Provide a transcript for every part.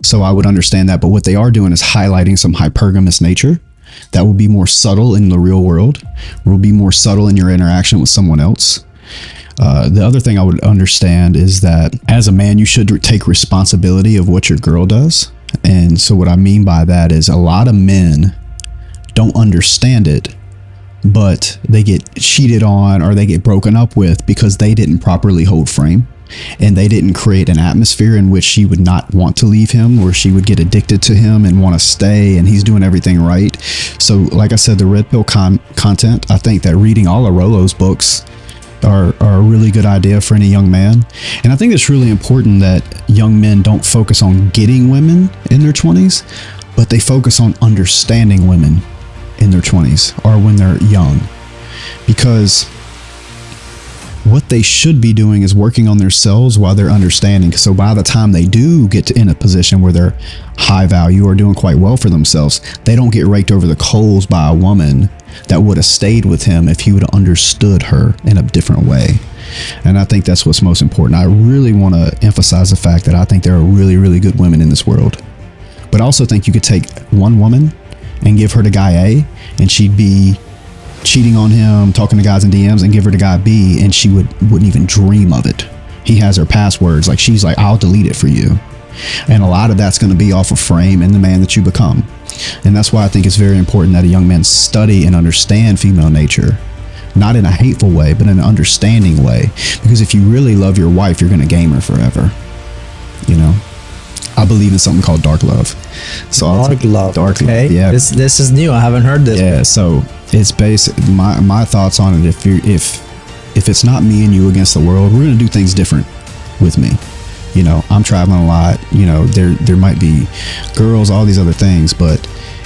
So I would understand that. But what they are doing is highlighting some hypergamous nature that will be more subtle in the real world, will be more subtle in your interaction with someone else. The other thing I would understand is that as a man, you should take responsibility of what your girl does. And so what I mean by that is a lot of men don't understand it, but they get cheated on or they get broken up with because they didn't properly hold frame. And they didn't create an atmosphere in which she would not want to leave him, or she would get addicted to him and want to stay, and he's doing everything right. So like I said, the red pill content, I think that reading all of Rollo's books are a really good idea for any young man. And I think it's really important that young men don't focus on getting women in their 20s, but they focus on understanding women in their 20s or when they're young. Because what they should be doing is working on themselves while they're understanding. So by the time they do get in a position where they're high value or doing quite well for themselves, they don't get raked over the coals by a woman that would have stayed with him if he would have understood her in a different way. And I think that's what's most important. I really want to emphasize the fact that I think there are really, really good women in this world. But I also think you could take one woman and give her to guy A, and she'd be cheating on him, talking to guys in DMs, and give her to guy B, and she wouldn't even dream of it. He has her passwords. Like, she's like, I'll delete it for you. And a lot of that's going to be off of frame and the man that you become. And that's why I think it's very important that a young man study and understand female nature, not in a hateful way, but in an understanding way. Because if you really love your wife, you're going to game her forever. You know, I believe in something called dark love. So dark love. Okay. Yeah. This is new. I haven't heard this. Yeah. So it's basic. My thoughts on it. If it's not me and you against the world, we're going to do things different with me. You know, I'm traveling a lot. You know, there might be girls, all these other things, but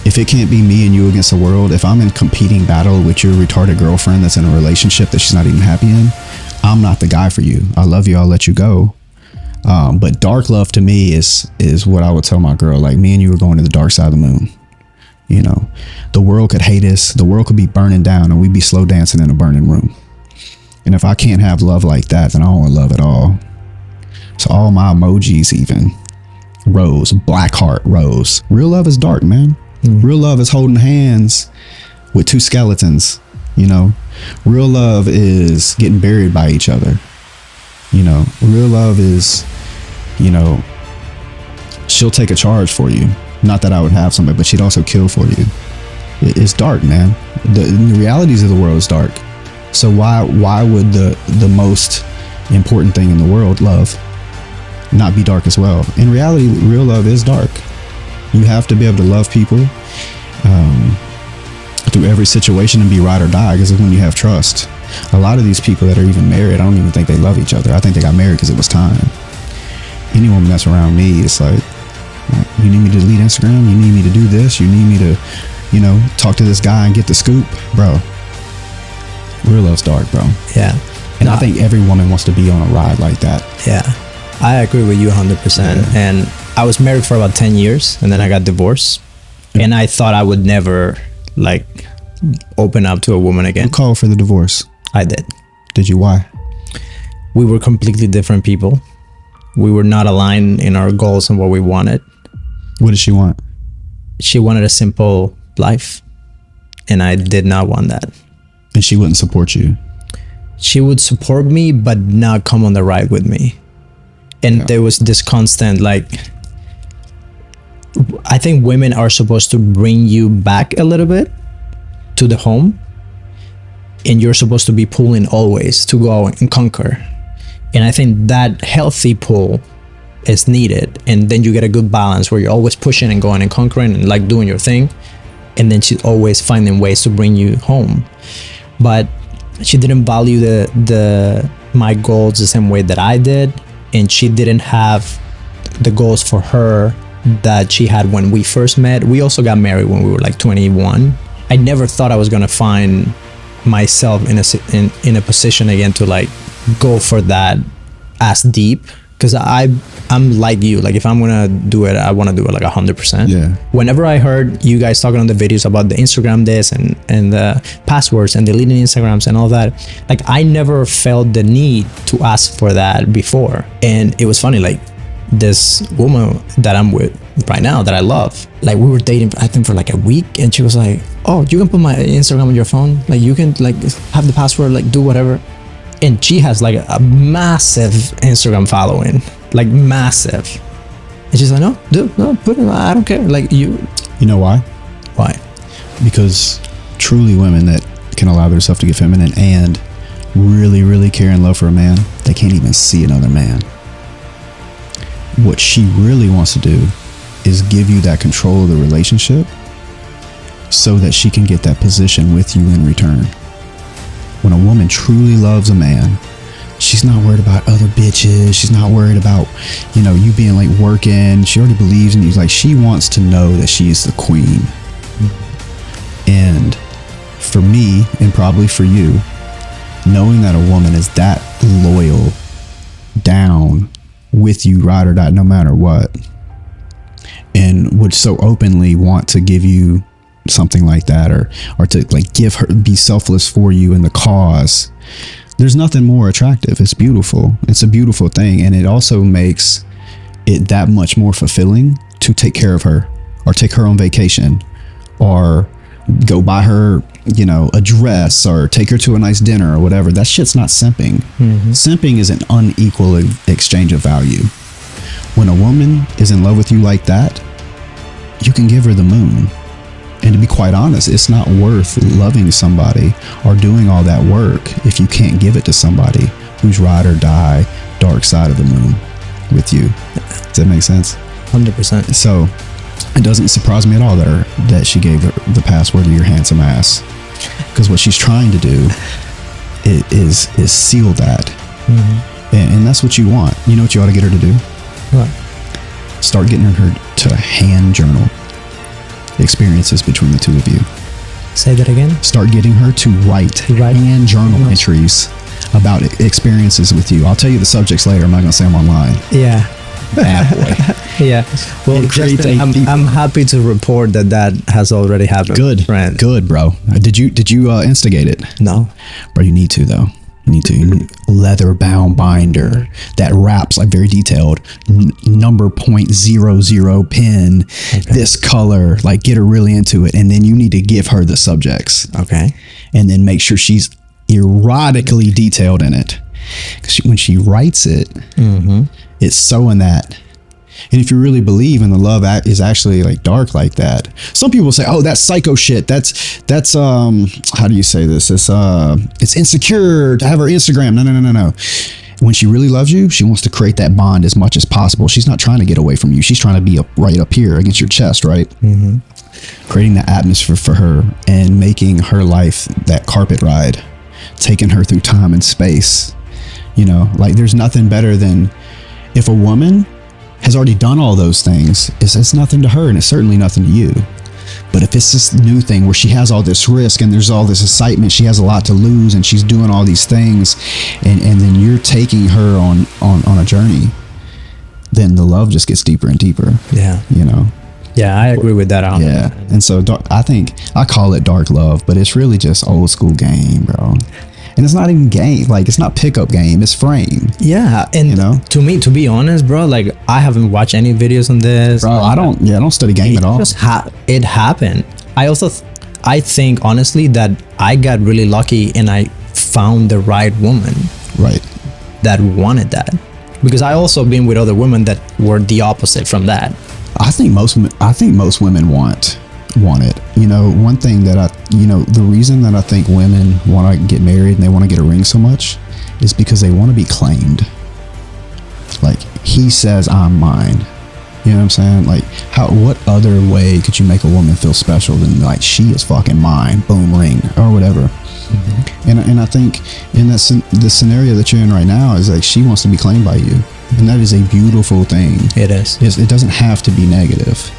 if it can't be me and you against the world, if I'm in competing battle with your retarded girlfriend that's in a relationship that she's not even happy in, I'm not the guy for you. I love you. I'll let you go. But dark love to me is what I would tell my girl. Like, me and you are going to the dark side of the moon. You know, the world could hate us. The world could be burning down and we'd be slow dancing in a burning room. And if I can't have love like that, then I don't want love at all. So all my emojis, even rose, black heart, rose. Real love is dark, man. Real love is holding hands with two skeletons. You know, real love is getting buried by each other. You know, real love is, you know, she'll take a charge for you. Not that I would have somebody, but she'd also kill for you. It's dark, man. The realities of the world is dark. So why would the most important thing in the world, love, not be dark as well? In reality, real love is dark. You have to be able to love people through every situation and be ride or die, because it's when you have trust. A lot of these people that are even married, I don't even think they love each other. I think they got married because it was time. Any woman that's around me, it's like, you need me to delete Instagram? You need me to do this? You need me to, you know, talk to this guy and get the scoop? Bro, real love's dark, bro. Yeah. And I think every woman wants to be on a ride like that. Yeah. I agree with you 100%. Yeah. And I was married for about 10 years and then I got divorced. Yeah. And I thought I would never, like, open up to a woman again. You called for the divorce? I did. Did you? Why? We were completely different people. We were not aligned in our goals and what we wanted. What did she want? She wanted a simple life, and I did not want that. And she wouldn't support you? She would support me, but not come on the ride with me. And there was this constant, like, I think women are supposed to bring you back a little bit to the home, and you're supposed to be pulling always to go and conquer. And I think that healthy pull is needed, and then you get a good balance where you're always pushing and going and conquering and like doing your thing, and then she's always finding ways to bring you home. But she didn't value my goals the same way that I did, and she didn't have the goals for her that she had when we first met. We also got married when we were like 21. I never thought I was gonna find myself in a position again to like go for that as deep, because I'm like you. Like, if I'm gonna do it, I want to do it like 100%. Yeah. Whenever I heard you guys talking on the videos about the Instagram this and the passwords and deleting Instagrams and all that, like, I never felt the need to ask for that before. And it was funny, like, this woman that I'm with right now that I love, like we were dating I think for like a week, and she was like, oh, you can put my Instagram on your phone, like you can like have the password, like do whatever. And she has like a massive Instagram following, like massive, and she's like, no, dude, no, put it, I don't care, like you know why? Because truly women that can allow themselves to get feminine and really, really care and love for a man, they can't even see another man. What she really wants to do is give you that control of the relationship so that she can get that position with you in return. When a woman truly loves a man, she's not worried about other bitches. She's not worried about, you being like working. She already believes in you. Like, she wants to know that she is the queen. And for me, and probably for you, knowing that a woman is that loyal, down with you, ride or die, no matter what, and would so openly want to give you something like that, or to like give her, be selfless for you in the cause, there's nothing more attractive. It's beautiful. It's a beautiful thing. And it also makes it that much more fulfilling to take care of her, or take her on vacation, or go buy her, a dress, or take her to a nice dinner or whatever. That shit's not simping. Simping is an unequal exchange of value. When a woman is in love with you like that, you can give her the moon. And to be quite honest, it's not worth loving somebody or doing all that work if you can't give it to somebody who's ride or die, dark side of the moon with you. Does that make sense? 100%. So it doesn't surprise me at all that she gave her the password to your handsome ass, because what she's trying to do is seal that. And that's what you want. You know what you ought to get her to do? What? Start getting her to hand journal experiences between the two of you. Say that again? Start getting her to write hand journal entries about experiences with you. I'll tell you the subjects later. I'm not going to say them online. Yeah. Bad boy. Yeah. Well, Justin, I'm happy to report that has already happened. Good. Friend. Good, bro. Did you instigate it? No. Bro, you need to, though. You need to. Leather bound binder that wraps, like, very detailed, number 0.00 pin, this color, like, get her really into it. And then you need to give her the subjects. Okay. And then make sure she's erotically detailed in it. Because when she writes it, it's so in that. And if you really believe in the love is actually like dark like that, some people say, oh, that's psycho shit. That's how do you say this? It's insecure to have her Instagram. No. When she really loves you, she wants to create that bond as much as possible. She's not trying to get away from you. She's trying to be right up here against your chest, right? Creating that atmosphere for her and making her life that carpet ride, taking her through time and space. Like, there's nothing better than if a woman has already done all those things. It's nothing to her, and it's certainly nothing to you. But if it's this new thing where she has all this risk and there's all this excitement, she has a lot to lose, and she's doing all these things, and then you're taking her on a journey, then the love just gets deeper and deeper. Yeah. Yeah, I agree with that. Yeah. And so I think I call it dark love, but it's really just old school game, bro. And it's not even game. Like, it's not pickup game. It's frame. Yeah. And to me, to be honest, bro, like, I haven't watched any videos on this. Bro, I don't study game at all. It happened. I think, honestly, that I got really lucky and I found the right woman. Right. That wanted that. Because I also been with other women that were the opposite from that. I think most women want it. One thing that the reason that I think women want to get married and they want to get a ring so much is because they want to be claimed. Like, he says I'm mine. You know what I'm saying? Like, what other way could you make a woman feel special than, like, she is fucking mine, boom, ring, or whatever. And I think in the scenario that you're in right now is like, she wants to be claimed by you, and that is a beautiful thing. It is. It doesn't have to be negative.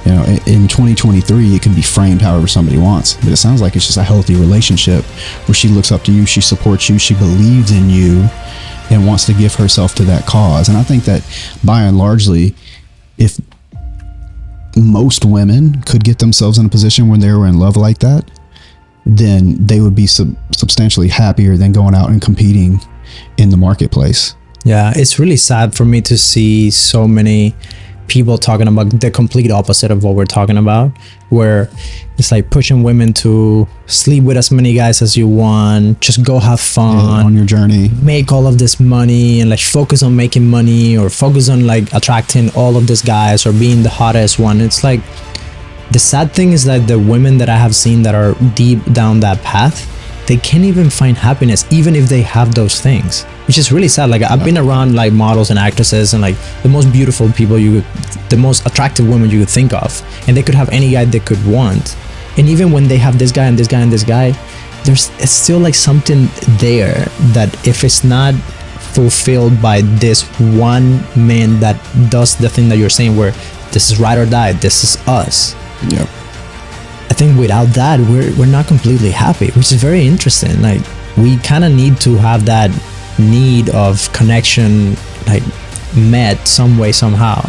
In 2023, it can be framed however somebody wants, but it sounds like it's just a healthy relationship where she looks up to you, she supports you, she believes in you, and wants to give herself to that cause. And I think that by and largely, if most women could get themselves in a position when they were in love like that, then they would be substantially happier than going out and competing in the marketplace Yeah, it's really sad for me to see so many people talking about the complete opposite of what we're talking about, where it's like pushing women to sleep with as many guys as you want, just go have fun on your journey, make all of this money, and like focus on making money, or focus on like attracting all of these guys or being the hottest one. It's like, the sad thing is that the women that I have seen that are deep down that path, they can't even find happiness even if they have those things, which is really sad. Like, I've been around like models and actresses and like the most beautiful people the most attractive women you could think of, and they could have any guy they could want, and even when they have this guy and this guy and this guy, it's still like something there that if it's not fulfilled by this one man that does the thing that you're saying, where this is ride or die, this is us. Yep. I think without that, we're not completely happy, which is very interesting. Like, we kind of need to have that need of connection like met some way, somehow.